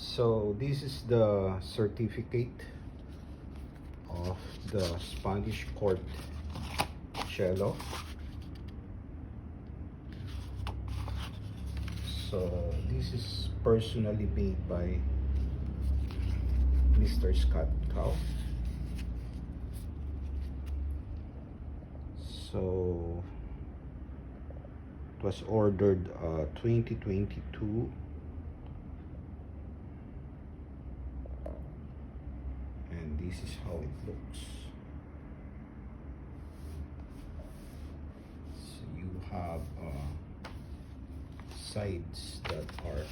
So this is the certificate of the Spanish court cello. So this is personally made by Mr. Scott Cow. So it was ordered 2022, and this is how it looks. So you have sides that are